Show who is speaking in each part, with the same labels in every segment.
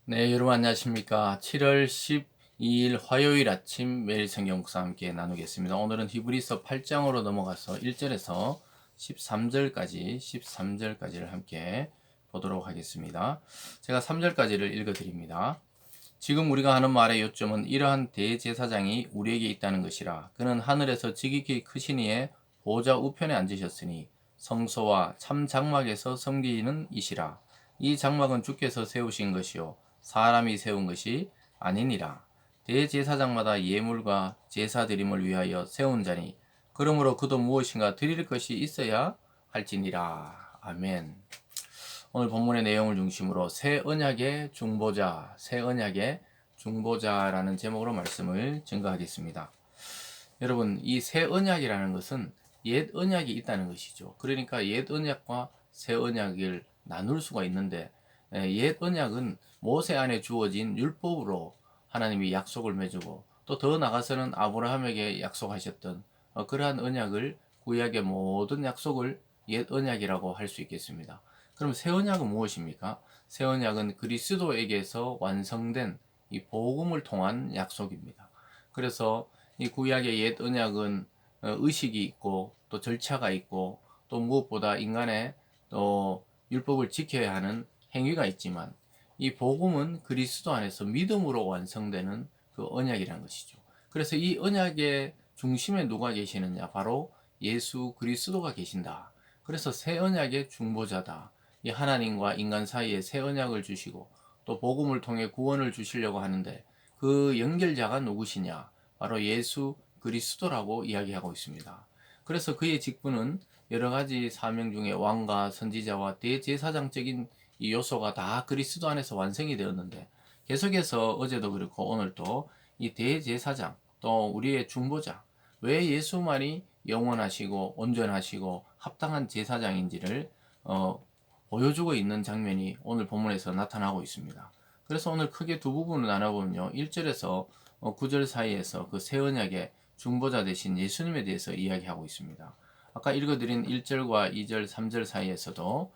Speaker 1: 네, 여러분 안녕하십니까. 7월 12일 화요일 아침 매일 성경 묵상 함께 나누겠습니다. 오늘은 히브리서 8장으로 넘어가서 1절에서 13절까지를 함께 보도록 하겠습니다. 제가 3절까지를 읽어 드립니다. 지금 우리가 하는 말의 요점은 이러한 대제사장이 우리에게 있다는 것이라. 그는 하늘에서 지극히 크신 이의 보좌 우편에 앉으셨으니 성소와 참 장막에서 섬기는 이시라. 이 장막은 주께서 세우신 것이요 사람이 세운 것이 아니니라. 대제사장마다 예물과 제사 드림을 위하여 세운 자니 그러므로 그도 무엇인가 드릴 것이 있어야 할지니라. 아멘. 오늘 본문의 내용을 중심으로 새 언약의 중보자, 새 언약의 중보자라는 제목으로 말씀을 증거하겠습니다. 여러분, 이 새 언약이라는 것은 옛 언약이 있다는 것이죠. 그러니까 옛 언약과 새 언약을 나눌 수가 있는데, 옛 언약은 모세 안에 주어진 율법으로 하나님이 약속을 맺고 또 더 나아가서는 아브라함에게 약속하셨던 그러한 언약을, 구약의 모든 약속을 옛 언약이라고 할 수 있겠습니다. 그럼 새 언약은 무엇입니까? 새 언약은 그리스도에게서 완성된 이 복음을 통한 약속입니다. 그래서 이 구약의 옛 언약은 의식이 있고 또 절차가 있고 또 무엇보다 인간의 또 율법을 지켜야 하는 행위가 있지만 이 복음은 그리스도 안에서 믿음으로 완성되는 그 언약이라는 것이죠. 그래서 이 언약의 중심에 누가 계시느냐? 바로 예수 그리스도가 계신다. 그래서 새 언약의 중보자다. 이 하나님과 인간 사이에 새 언약을 주시고 또 복음을 통해 구원을 주시려고 하는데 그 연결자가 누구시냐? 바로 예수 그리스도라고 이야기하고 있습니다. 그래서 그의 직분은 여러 가지 사명 중에 왕과 선지자와 대제사장적인 이 요소가 다 그리스도 안에서 완성이 되었는데 계속해서 어제도 그렇고 오늘도 이 대제사장 또 우리의 중보자 왜 예수만이 영원하시고 온전하시고 합당한 제사장인지를 보여주고 있는 장면이 오늘 본문에서 나타나고 있습니다. 그래서 오늘 크게 두 부분을 나눠보면요. 1절에서 9절 사이에서 그 새 언약의 중보자 되신 예수님에 대해서 이야기하고 있습니다. 아까 읽어드린 1절과 2절, 3절 사이에서도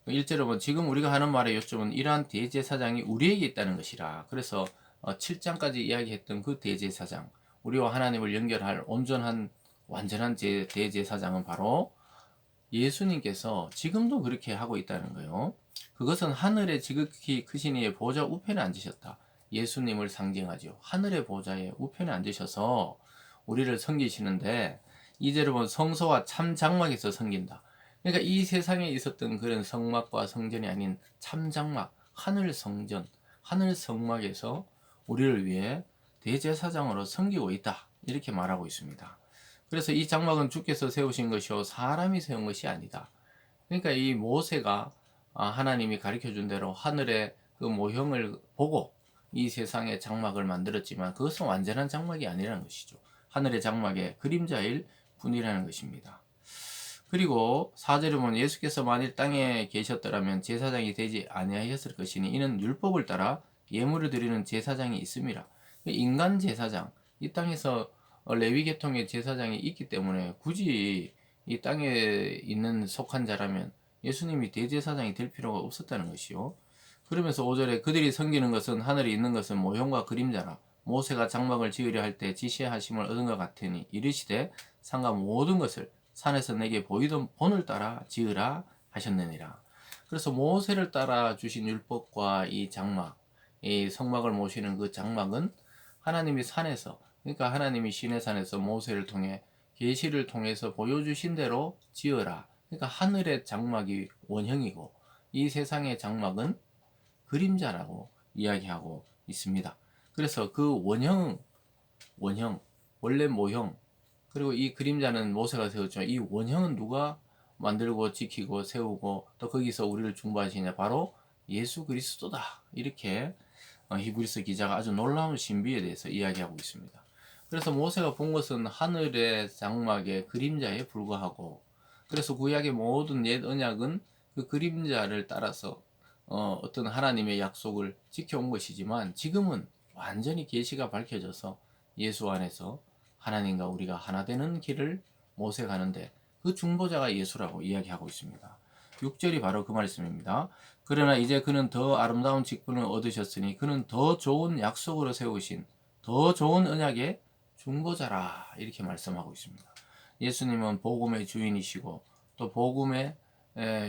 Speaker 1: 1절에 보면 지금 우리가 하는 말의 요점은 이러한 대제사장이 우리에게 있다는 것이라. 그래서 7장까지 이야기했던 그 대제사장, 우리와 하나님을 연결할 온전한 완전한 대제사장은 바로 예수님께서 지금도 그렇게 하고 있다는 거예요. 그것은 하늘의 지극히 크신 이의 보좌 우편에 앉으셨다. 예수님을 상징하죠. 하늘의 보좌에 우편에 앉으셔서 우리를 섬기시는데 이제를 보면 성소와 참 장막에서 섬긴다. 그러니까 이 세상에 있었던 그런 성막과 성전이 아닌 참 장막, 하늘 성전, 하늘 성막에서 우리를 위해 대제사장으로 섬기고 있다. 이렇게 말하고 있습니다. 그래서 이 장막은 주께서 세우신 것이요 사람이 세운 것이 아니다. 그러니까 이 모세가 하나님이 가르쳐 준 대로 하늘의 그 모형을 보고 이 세상의 장막을 만들었지만 그것은 완전한 장막이 아니라는 것이죠. 하늘의 장막의 그림자일 뿐이라는 것입니다. 그리고 4절에 보면 예수께서 만일 땅에 계셨더라면 제사장이 되지 아니하였을 것이니 이는 율법을 따라 예물을 드리는 제사장이 있음이라. 인간 제사장, 이 땅에서 레위 계통의 제사장이 있기 때문에 굳이 이 땅에 있는 속한 자라면 예수님이 대제사장이 될 필요가 없었다는 것이요. 그러면서 5절에 그들이 섬기는 것은 하늘에 있는 것은 모형과 그림자라. 모세가 장막을 지으려 할 때 지시하심을 얻은 것 같으니 이르시되 상가 모든 것을 산에서 내게 보이던 본을 따라 지으라 하셨느니라. 그래서 모세를 따라 주신 율법과 이 장막, 이 성막을 모시는 그 장막은 하나님이 산에서, 그러니까 하나님이 시내산에서 모세를 통해 계시를 통해서 보여주신 대로 지어라. 그러니까 하늘의 장막이 원형이고 이 세상의 장막은 그림자라고 이야기하고 있습니다. 그래서 그 원형, 원래 모형, 그리고 이 그림자는 모세가 세웠죠. 이 원형은 누가 만들고 지키고 세우고 또 거기서 우리를 중보하시냐? 바로 예수 그리스도다. 이렇게 히브리서 기자가 아주 놀라운 신비에 대해서 이야기하고 있습니다. 그래서 모세가 본 것은 하늘의 장막의 그림자에 불과하고 그래서 구약의 모든 옛 언약은 그 그림자를 따라서 어떤 하나님의 약속을 지켜온 것이지만 지금은 완전히 계시가 밝혀져서 예수 안에서 하나님과 우리가 하나 되는 길을 모색하는데 그 중보자가 예수라고 이야기하고 있습니다. 6절이 바로 그 말씀입니다. 그러나 이제 그는 더 아름다운 직분을 얻으셨으니 그는 더 좋은 약속으로 세우신 더 좋은 언약의 중보자라 이렇게 말씀하고 있습니다. 예수님은 복음의 주인이시고 또 복음의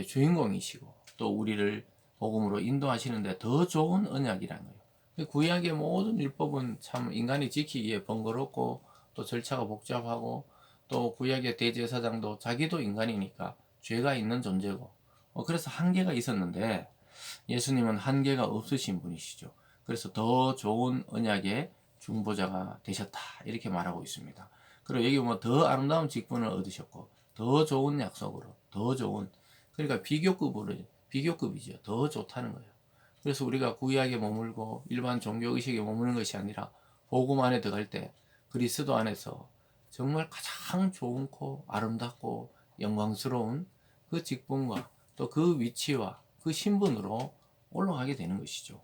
Speaker 1: 주인공이시고 또 우리를 복음으로 인도하시는데 더 좋은 언약이라는 거예요. 구약의 모든 율법은 참 인간이 지키기에 번거롭고 또 절차가 복잡하고 또 구약의 대제사장도 자기도 인간이니까 죄가 있는 존재고 그래서 한계가 있었는데 예수님은 한계가 없으신 분이시죠. 그래서 더 좋은 언약의 중보자가 되셨다 이렇게 말하고 있습니다. 그리고 여기 보면 더 아름다운 직분을 얻으셨고 더 좋은 약속으로 더 좋은 그러니까 비교급이죠. 더 좋다는 거예요. 그래서 우리가 구약에 머물고 일반 종교 의식에 머무는 것이 아니라 복음 안에 들어갈 때 그리스도 안에서 정말 가장 좋고 아름답고 영광스러운 그 직분과 또 그 위치와 그 신분으로 올라가게 되는 것이죠.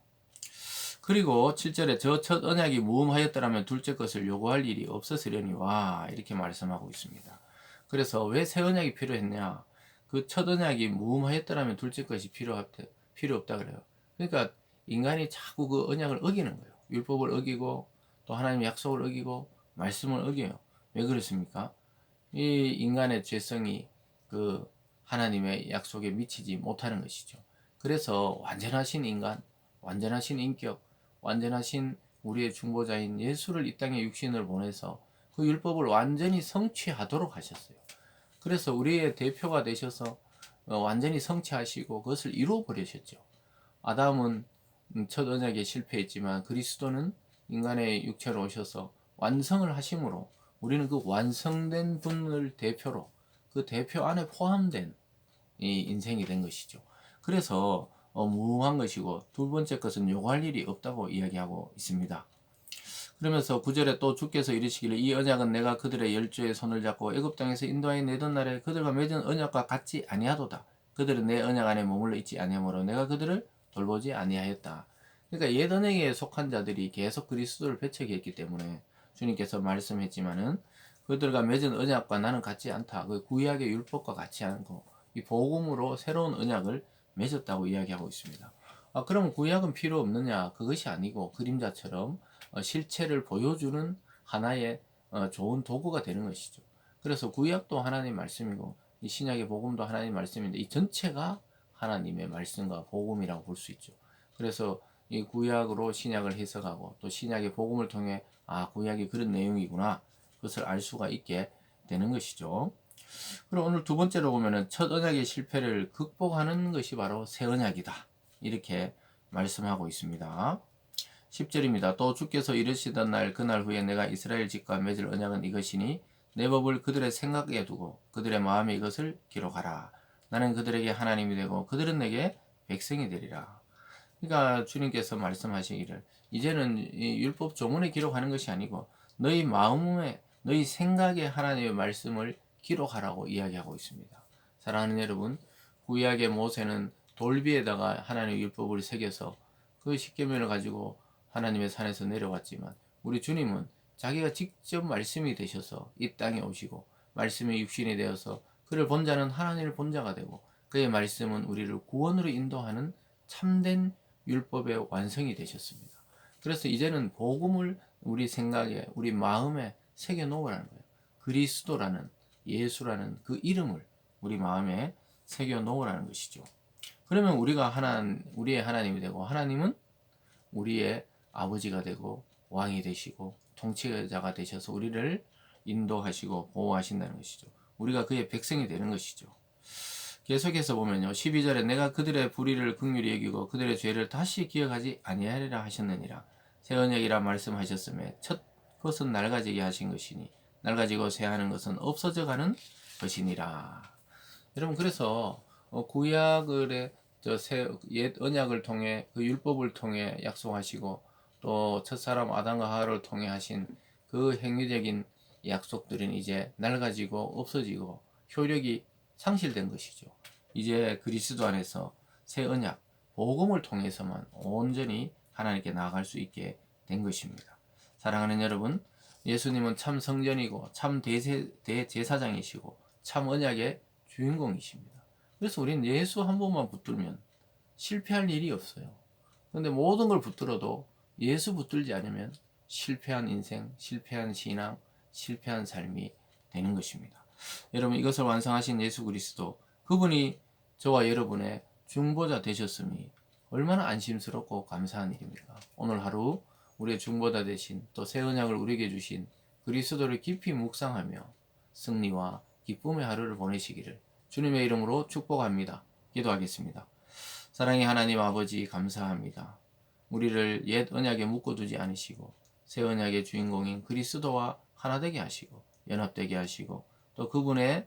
Speaker 1: 그리고 7절에 저 첫 언약이 무음하였더라면 둘째 것을 요구할 일이 없었으려니와 이렇게 말씀하고 있습니다. 그래서 왜 새 언약이 필요했냐? 그 첫 언약이 무음하였더라면 둘째 것이 필요 없다 그래요. 그러니까 인간이 자꾸 그 언약을 어기는 거예요. 율법을 어기고 또 하나님의 약속을 어기고 말씀을 어겨요. 왜 그렇습니까? 이 인간의 죄성이 그 하나님의 약속에 미치지 못하는 것이죠. 그래서 완전하신 인간, 완전하신 인격, 완전하신 우리의 중보자인 예수를 이 땅에 육신을 보내서 그 율법을 완전히 성취하도록 하셨어요. 그래서 우리의 대표가 되셔서 완전히 성취하시고 그것을 이루어 버리셨죠. 아담은 첫 언약에 실패했지만 그리스도는 인간의 육체로 오셔서 완성을 하심으로 우리는 그 완성된 분을 대표로 그 대표 안에 포함된 이 인생이 된 것이죠. 그래서 무궁한 것이고 두 번째 것은 요구할 일이 없다고 이야기하고 있습니다. 그러면서 9절에 또 주께서 이르시기를 이 언약은 내가 그들의 열조의 손을 잡고 애굽 땅에서 인도하여 내던 날에 그들과 맺은 언약과 같지 아니하도다. 그들은 내 언약 안에 머물러 있지 아니하므로 내가 그들을 돌보지 아니하였다. 그러니까 옛 언약에 속한 자들이 계속 그리스도를 배척했기 때문에 주님께서 말씀했지만은 그들과 맺은 언약과 나는 같지 않다. 그 구약의 율법과 같지 않고 이 복음으로 새로운 언약을 맺었다고 이야기하고 있습니다. 그럼 구약은 필요 없느냐? 그것이 아니고 그림자처럼 실체를 보여주는 하나의 좋은 도구가 되는 것이죠. 그래서 구약도 하나님의 말씀이고 이 신약의 복음도 하나님의 말씀인데 이 전체가 하나님의 말씀과 복음이라고 볼 수 있죠. 그래서 이 구약으로 신약을 해석하고 또 신약의 복음을 통해 구약이 그런 내용이구나 그것을 알 수가 있게 되는 것이죠. 그리고 오늘 두 번째로 보면은 첫 언약의 실패를 극복하는 것이 바로 새 언약이다. 이렇게 말씀하고 있습니다. 10절입니다. 또 주께서 이르시던 날 그날 후에 내가 이스라엘 집과 맺을 언약은 이것이니 내 법을 그들의 생각에 두고 그들의 마음에 이것을 기록하라. 나는 그들에게 하나님이 되고 그들은 내게 백성이 되리라. 그러니까 주님께서 말씀하시기를 이제는 이 율법 조문에 기록하는 것이 아니고 너희 마음에 너희 생각에 하나님의 말씀을 기록하라고 이야기하고 있습니다. 사랑하는 여러분, 구약의 모세는 돌비에다가 하나님의 율법을 새겨서 그 십계명을 가지고 하나님의 산에서 내려왔지만 우리 주님은 자기가 직접 말씀이 되셔서 이 땅에 오시고 말씀이 육신이 되어서 그를 본 자는 하나님을 본 자가 되고 그의 말씀은 우리를 구원으로 인도하는 참된 율법의 완성이 되셨습니다. 그래서 이제는 복음을 우리 생각에 우리 마음에 새겨 놓으라는 거예요. 그리스도라는 예수라는 그 이름을 우리 마음에 새겨 놓으라는 것이죠. 그러면 우리가 우리의 하나님이 되고 하나님은 우리의 아버지가 되고 왕이 되시고 통치자가 되셔서 우리를 인도하시고 보호하신다는 것이죠. 우리가 그의 백성이 되는 것이죠. 계속해서 보면요. 12절에 내가 그들의 불의를 긍휼히 여기고 그들의 죄를 다시 기억하지 아니하리라 하셨느니라. 새 언약이라 말씀하셨음에 첫 것은 낡아지게 하신 것이니 낡아지고 새하는 것은 없어져 가는 것이니라. 여러분 그래서 구약의 옛 언약을 통해 그 율법을 통해 약속하시고 또 첫사람 아담과 하와를 통해 하신 그 행위적인 약속들은 이제 낡아지고 없어지고 효력이 상실된 것이죠. 이제 그리스도 안에서 새 언약, 복음을 통해서만 온전히 하나님께 나아갈 수 있게 된 것입니다. 사랑하는 여러분, 예수님은 참 성전이고 참 대제사장이시고 참 언약의 주인공이십니다. 그래서 우리는 예수 한 번만 붙들면 실패할 일이 없어요. 근데 모든 걸 붙들어도 예수 붙들지 않으면 실패한 인생, 실패한 신앙, 실패한 삶이 되는 것입니다. 여러분, 이것을 완성하신 예수 그리스도, 그분이 저와 여러분의 중보자 되셨음이 얼마나 안심스럽고 감사한 일입니까? 오늘 하루 우리의 중보자 되신, 또 새 언약을 우리에게 주신 그리스도를 깊이 묵상하며 승리와 기쁨의 하루를 보내시기를 주님의 이름으로 축복합니다. 기도하겠습니다. 사랑의 하나님 아버지, 감사합니다. 우리를 옛 언약에 묶어두지 않으시고 새 언약의 주인공인 그리스도와 하나 되게 하시고 연합되게 하시고 또 그분의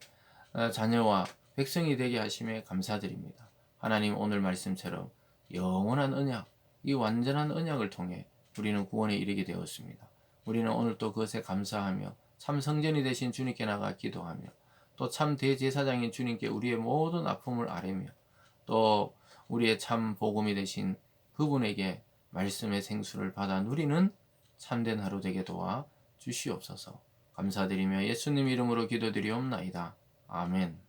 Speaker 1: 자녀와 백성이 되게 하심에 감사드립니다. 하나님, 오늘 말씀처럼 영원한 언약, 이 완전한 언약을 통해 우리는 구원에 이르게 되었습니다. 우리는 오늘 또 그것에 감사하며 참 성전이 되신 주님께 나가 기도하며 또 참 대제사장인 주님께 우리의 모든 아픔을 아뢰며 또 우리의 참 복음이 되신 그분에게 말씀의 생수를 받아 누리는 참된 하루 되게 도와 주시옵소서. 감사드리며 예수님 이름으로 기도드리옵나이다. 아멘.